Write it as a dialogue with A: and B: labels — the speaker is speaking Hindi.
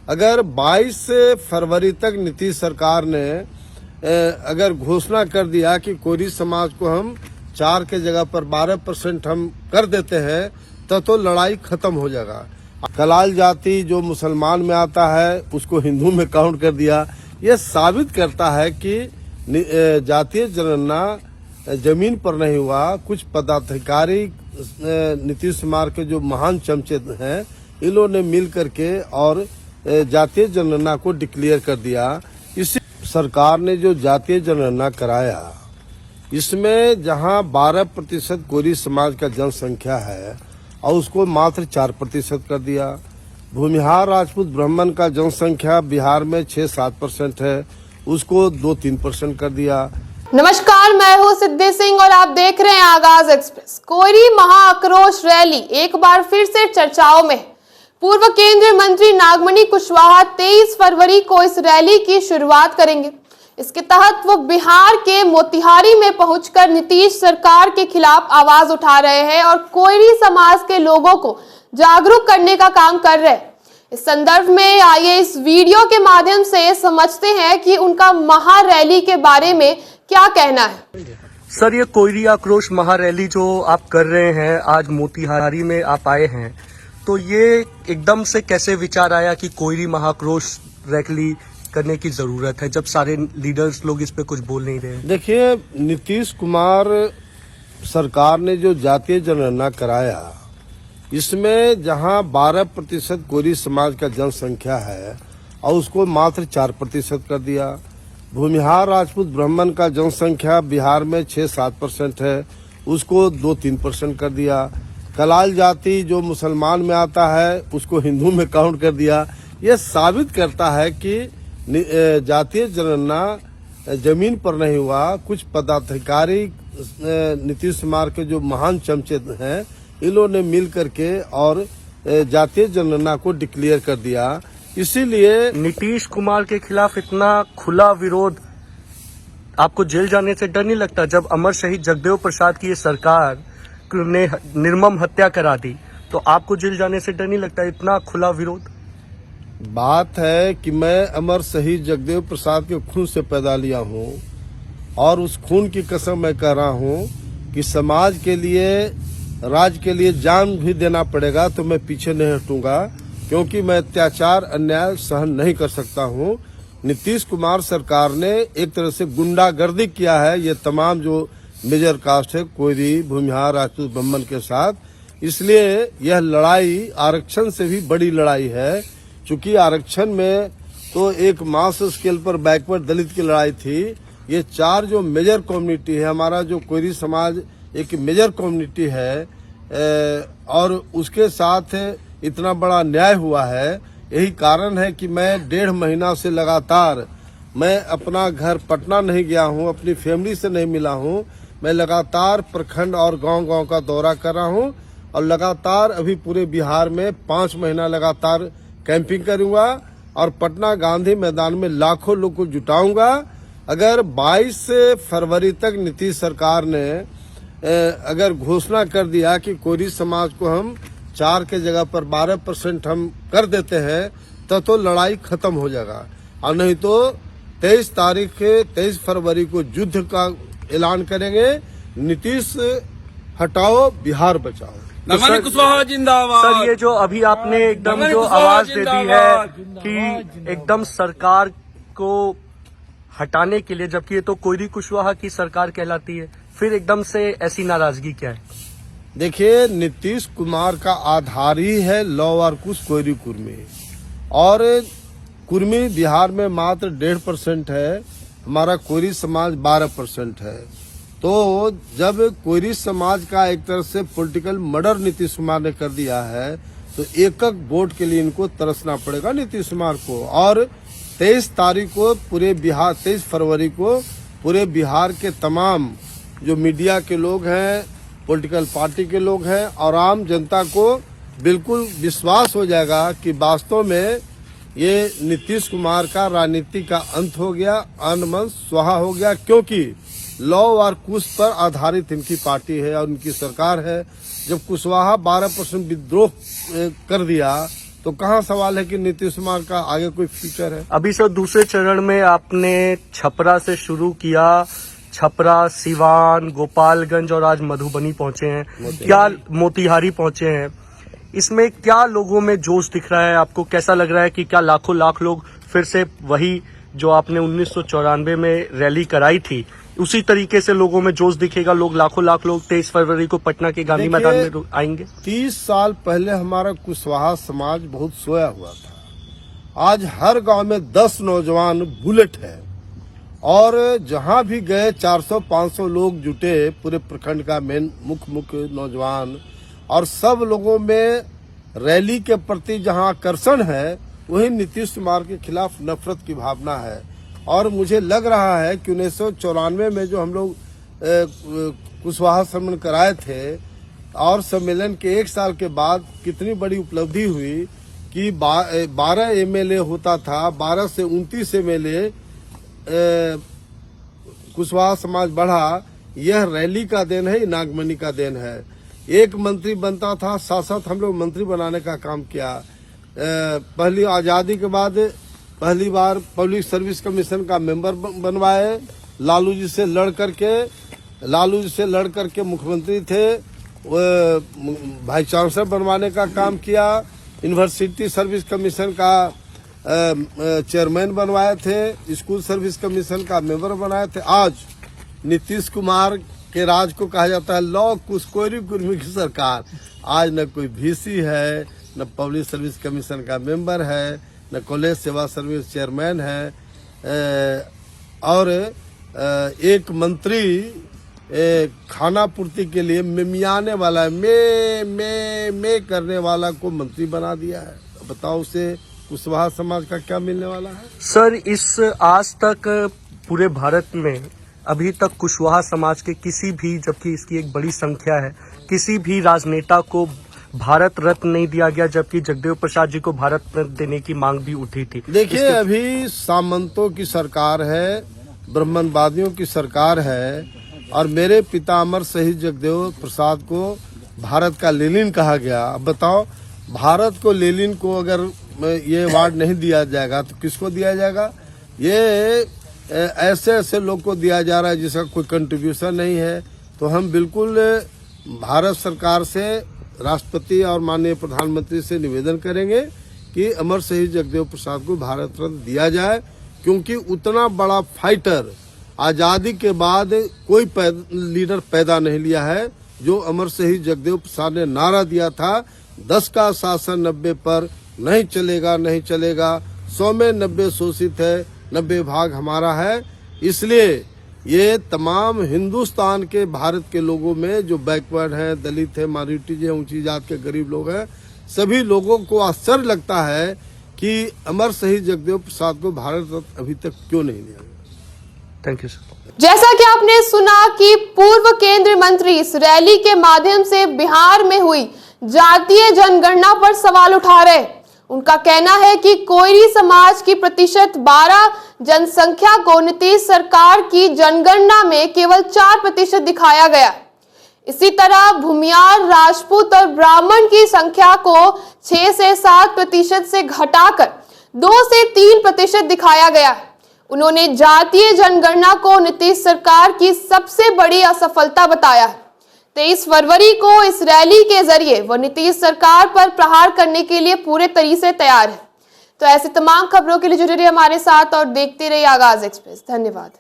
A: अगर 22 फरवरी तक नीतीश सरकार ने अगर घोषणा कर दिया कि कोरी समाज को हम 4 के जगह पर 12% हम कर देते हैं तो लड़ाई खत्म हो जाएगा। कलाल जाति जो मुसलमान में आता है उसको हिंदू में काउंट कर दिया। ये साबित करता है कि जातीय जनगणना जमीन पर नहीं हुआ। कुछ पदाधिकारी नीतीश कुमार के जो महान चमचे हैं इन लोगों ने मिल करके और जातीय जनगणना को डिक्लेयर कर दिया। इसी सरकार ने जो जातीय जनगणना कराया इसमें जहां 12% कोरी समाज का जनसंख्या है और उसको मात्र 4% कर दिया। भूमिहार राजपूत ब्राह्मण का जनसंख्या बिहार में 6-7% है, उसको 2-3% कर दिया।
B: नमस्कार, मैं हूं सिद्धि सिंह और आप देख रहे हैं आगाज एक्सप्रेस। कोयरी महाआक्रोश रैली एक बार फिर से चर्चाओं में। पूर्व केंद्रीय मंत्री नागमणि कुशवाहा 23 फरवरी को इस रैली की शुरुआत करेंगे। इसके तहत वो बिहार के मोतिहारी में पहुंचकर नीतीश सरकार के खिलाफ आवाज उठा रहे हैं और कोयरी समाज के लोगों को जागरूक करने का काम कर रहे हैं। इस संदर्भ में आइए इस वीडियो के माध्यम से समझते हैं कि उनका महारैली के बारे में क्या कहना है।
C: सर, ये कोयरी आक्रोश महारैली जो आप कर रहे हैं, आज मोतिहारी में आप आए हैं, तो ये एकदम से कैसे विचार आया कि कोयरी महाआक्रोश रैली करने की जरूरत है जब सारे लीडर्स लोग इस पे कुछ बोल नहीं रहे हैं? देखिए,
A: नीतीश कुमार सरकार ने जो जातीय जनगणना कराया इसमें जहां 12% कोरी समाज का जनसंख्या है और उसको मात्र 4% कर दिया। भूमिहार राजपूत ब्राह्मण का जनसंख्या बिहार में 6-7% है, उसको 2-3% कर दिया। कलाल जाति जो मुसलमान में आता है उसको हिंदू में काउंट कर दिया। ये साबित करता है कि जातीय जनगणना जमीन पर नहीं हुआ। कुछ पदाधिकारी नीतीश कुमार के जो महान चमचे हैं इन लोगों ने मिल करके और जातीय जनगणना को डिक्लेयर कर दिया। इसीलिए
C: नीतीश कुमार के खिलाफ इतना खुला विरोध, आपको जेल जाने से डर नहीं लगता? जब अमर शहीद जगदेव प्रसाद की ये सरकार ने निर्मम हत्या करा दी तो आपको जेल जाने से डर नहीं लगता? इतना खुला विरोध।
A: बात है कि मैं अमर शहीद जगदेव प्रसाद के खून से पैदा लिया हूँ और उस खून की कसम मैं कह रहा हूँ कि समाज के लिए, राज्य के लिए जान भी देना पड़ेगा तो मैं पीछे नहीं हटूंगा, क्योंकि मैं अत्याचार अन्याय सहन नहीं कर सकता हूँ। नीतीश कुमार सरकार ने एक तरह से गुंडागर्दी किया है ये तमाम जो मेजर कास्ट है, कोयरी, भूमिहार, राजपूत, ब्राह्मण के साथ। इसलिए यह लड़ाई आरक्षण से भी बड़ी लड़ाई है, चूंकि आरक्षण में तो एक मास स्केल पर बैकवर्ड दलित की लड़ाई थी। ये 4 जो मेजर कम्युनिटी है, हमारा जो कोयरी समाज एक मेजर कम्युनिटी है और उसके साथ इतना बड़ा न्याय हुआ है। यही कारण है कि मैं 1.5 महीना से लगातार, मैं अपना घर पटना नहीं गया हूँ, अपनी फैमिली से नहीं मिला हूँ। मैं लगातार प्रखंड और गांव-गांव का दौरा कर रहा हूँ और लगातार अभी पूरे बिहार में 5 महीना लगातार कैंपिंग करूंगा और पटना गांधी मैदान में लाखों लोग को जुटाऊंगा। अगर 22 फरवरी तक नीतीश सरकार ने अगर घोषणा कर दिया कि कोरी समाज को हम 4 के जगह पर 12% हम कर देते हैं तो लड़ाई खत्म हो जाएगा। और नहीं तो 23 फरवरी को युद्ध का ऐलान करेंगे। नीतीश हटाओ, बिहार बचाओ।
D: नागमणि कुशवाहा जिंदाबाद।
C: सर, ये जो अभी आपने एकदम जो आवाज दे दी है कि एकदम सरकार को हटाने के लिए, जबकि ये तो कोयरी कुशवाहा की सरकार कहलाती है, फिर एकदम से ऐसी नाराजगी क्या है?
A: देखिए, नीतीश कुमार का आधार ही है लौ और कुश कोयरी कुर्मी, और कुर्मी बिहार में मात्र 1.5% है, हमारा कोयरी समाज 12% है। तो जब कोयरी समाज का एक तरह से पॉलिटिकल मर्डर नीतीश कुमार ने कर दिया है तो एक वोट के लिए इनको तरसना पड़ेगा नीतीश कुमार को। और 23 तारीख को पूरे बिहार, 23 फरवरी को पूरे बिहार के तमाम जो मीडिया के लोग हैं, पॉलिटिकल पार्टी के लोग हैं और आम जनता को बिल्कुल विश्वास हो जाएगा कि वास्तव में ये नीतीश कुमार का राजनीति का अंत हो गया, अनमन स्वाहा हो गया, क्योंकि लॉ और कुश पर आधारित इनकी पार्टी है और इनकी सरकार है। जब कुशवाहा 12% विद्रोह कर दिया तो कहाँ सवाल है कि नीतीश कुमार का आगे कोई फ्यूचर है?
C: अभी सर दूसरे चरण में आपने छपरा से शुरू किया, छपरा, सिवान, गोपालगंज और आज मधुबनी पहुंचे हैं, क्या मोतिहारी पहुंचे हैं। इसमें क्या लोगों में जोश दिख रहा है आपको? कैसा लग रहा है कि क्या लाखों लाख लोग फिर से वही जो आपने 1994 में रैली कराई थी उसी तरीके से लोगों में जोश दिखेगा? लोग लाखों लाख लोग 23 फरवरी को पटना के गांधी मैदान में आएंगे?
A: 30 साल पहले हमारा कुशवाहा समाज बहुत सोया हुआ था। आज हर गांव में 10 नौजवान बुलेट है और जहां भी गए 400-500 लोग जुटे, पूरे प्रखंड का मेन मुख्य नौजवान, और सब लोगों में रैली के प्रति जहां आकर्षण है वही नीतीश कुमार के खिलाफ नफरत की भावना है। और मुझे लग रहा है कि 1994 में जो हम लोग कुशवाहा सम्मेलन कराए थे और सम्मेलन के 1 साल के बाद कितनी बड़ी उपलब्धि हुई कि 12 एमएलए होता था, 12 से 29 एमएलए कुशवाहा समाज बढ़ा। यह रैली का देन है, नागमणि का देन है। एक मंत्री बनता था, साथ साथ हम लोग मंत्री बनाने का काम किया। पहली आजादी के बाद पहली बार पब्लिक सर्विस कमीशन का मेंबर बनवाए। लालू जी से लड़ करके मुख्यमंत्री थे, वाइस चांसलर बनवाने का काम किया। यूनिवर्सिटी सर्विस कमीशन का चेयरमैन बनवाए थे, स्कूल सर्विस कमीशन का मेंबर बनाए थे। आज नीतीश कुमार के राज को कहा जाता है लॉ कुछ कोयरी कुर्मी की सरकार। आज न कोई VC है, न पब्लिक सर्विस कमीशन का मेंबर है, न कॉलेज सेवा सर्विस चेयरमैन है, और एक मंत्री खाना पूर्ति के लिए मिमियाने वाला, मैं करने वाला को मंत्री बना दिया है। बताओ उसे कुशवाहा समाज का क्या मिलने वाला है?
C: सर इस आज तक पूरे भारत में अभी तक कुशवाहा समाज के किसी भी, जबकि इसकी एक बड़ी संख्या है, किसी भी राजनेता को भारत रत्न नहीं दिया गया, जबकि जगदेव प्रसाद जी को भारत रत्न देने की मांग भी उठी थी।
A: देखिए अभी सामंतों की सरकार है, ब्राह्मणवादियों की सरकार है, और मेरे पिता अमर शहीद जगदेव प्रसाद को भारत का लेनिन कहा गया। अब बताओ, भारत को लेनिन को अगर ये अवार्ड नहीं दिया जाएगा तो किसको दिया जाएगा? ये ऐसे लोग को दिया जा रहा है जिसका कोई कंट्रीब्यूशन नहीं है। तो हम बिल्कुल भारत सरकार से, राष्ट्रपति और माननीय प्रधानमंत्री से निवेदन करेंगे कि अमर शहीद जगदेव प्रसाद को भारत रत्न दिया जाए, क्योंकि उतना बड़ा फाइटर आजादी के बाद कोई लीडर पैदा नहीं लिया है जो अमर शहीद जगदेव प्रसाद ने नारा दिया था, 10 का शासन 90 पर नहीं चलेगा, नहीं चलेगा, 100 में 90 शोषित है, 90 भाग हमारा है। इसलिए ये तमाम हिंदुस्तान के, भारत के लोगों में जो बैकवर्ड हैं, दलित है, माइनॉरिटी है, ऊंची जात के गरीब लोग हैं, सभी लोगों को आश्चर्य लगता है कि अमर शहीद जगदेव प्रसाद को भारत रत्न अभी तक क्यों नहीं दिया गया।
C: Thank you sir.
B: जैसा कि आपने सुना कि पूर्व केंद्रीय मंत्री इस रैली के माध्यम से बिहार में हुई जातीय जनगणना पर सवाल उठा रहे। उनका कहना है कि कोयरी समाज की प्रतिशत 12 जनसंख्या को नीतीश सरकार की जनगणना में केवल 4% दिखाया गया। इसी तरह भूमियार, राजपूत और ब्राह्मण की संख्या को 6 से 7% से घटाकर 2 से 3% दिखाया गया। उन्होंने जातीय जनगणना को नीतीश सरकार की सबसे बड़ी असफलता बताया। 23 फरवरी को इस रैली के जरिए वह नीतीश सरकार पर प्रहार करने के लिए पूरे तरीके से तैयार है। तो ऐसे तमाम खबरों के लिए जुड़े रहिए हमारे साथ और देखते रहिए आगाज एक्सप्रेस। धन्यवाद।